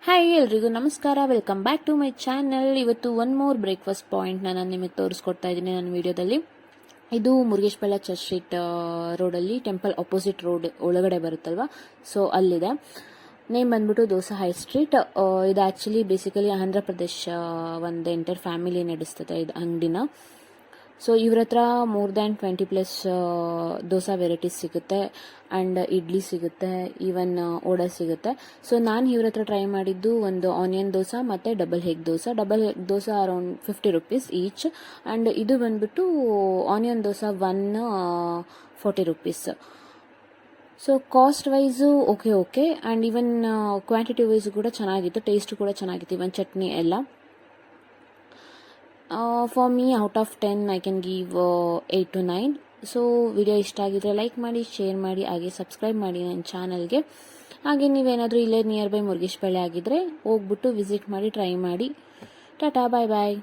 Hi ಎಲ್ರಿಗೂ ನಮಸ್ಕಾರ, welcome back to my channel. ಇವತ್ತು ಒನ್ ಮೋರ್ ಬ್ರೇಕ್ಫಾಸ್ಟ್ ಪಾಯಿಂಟ್ ನಾನು ನಿಮಗೆ ತೋರಿಸ್ಕೊಡ್ತಾ ಇದ್ದೀನಿ ನನ್ನ ವಿಡಿಯೋದಲ್ಲಿ. ಇದು ಮುರುಗೇಶ್ಪಳ್ಳ ಚರ್ಚ್ ಸ್ಟ್ರೀಟ್ ರೋಡಲ್ಲಿ ಟೆಂಪಲ್ ಅಪೋಸಿಟ್ ರೋಡ್ ಒಳಗಡೆ ಬರುತ್ತಲ್ವಾ, ಸೊ ಅಲ್ಲಿದೆ. ನೇಮ್ ಬಂದ್ಬಿಟ್ಟು ದೋಸಾ ಹೈ ಸ್ಟ್ರೀಟ್. ಇದು ಆ್ಯಕ್ಚುಲಿ ಬೇಸಿಕಲಿ ಆಂಧ್ರ ಪ್ರದೇಶ್ ಒಂದು ಎಂಟರ್ ಫ್ಯಾಮಿಲಿ ನಡೆಸ್ತದೆ ಇದು ಅಂಗಡಿನ. ಸೊ ಇವ್ರ ಹತ್ರ ಮೋರ್ ದ್ಯಾನ್ 20+ ದೋಸಾ ವೆರೈಟೀಸ್ ಸಿಗುತ್ತೆ ಆ್ಯಂಡ್ ಇಡ್ಲಿ ಸಿಗುತ್ತೆ, ಈವನ್ ವಡೆ ಸಿಗುತ್ತೆ. ಸೊ ನಾನು ಇವ್ರ ಹತ್ರ ಟ್ರೈ ಮಾಡಿದ್ದು ಒಂದು ಆನಿಯನ್ ದೋಸಾ ಮತ್ತು double egg dosa around 50 rupees each. And ಇದು ಬಂದ್ಬಿಟ್ಟು onion dosa 40 rupees. So cost wise okay and even quantity wise ಕೂಡ ಚೆನ್ನಾಗಿತ್ತು, ಟೇಸ್ಟ್ ಕೂಡ ಚೆನ್ನಾಗಿತ್ತು, ಈವನ್ ಚಟ್ನಿ ಎಲ್ಲ. For me out of 10 I can give 8 to 9. So video ಇಷ್ಟ ಆಗಿದ್ರೆ ಲೈಕ್ ಮಾಡಿ, ಶೇರ್ ಮಾಡಿ, ಹಾಗೆ ಸಬ್ಸ್ಕ್ರೈಬ್ ಮಾಡಿ ನನ್ನ ಚಾನಲ್ಗೆ. ಹಾಗೆ ನೀವೇನಾದರೂ ಇಲ್ಲೇ ನಿಯರ್ ಬೈ ಮುರುಗೇಶ್ಪಳ್ಳಿ ಆಗಿದ್ದರೆ ಹೋಗ್ಬಿಟ್ಟು ವಿಸಿಟ್ ಮಾಡಿ, ಟ್ರೈ ಮಾಡಿ. ಟಾಟಾ, ಬಾಯ್ ಬಾಯ್.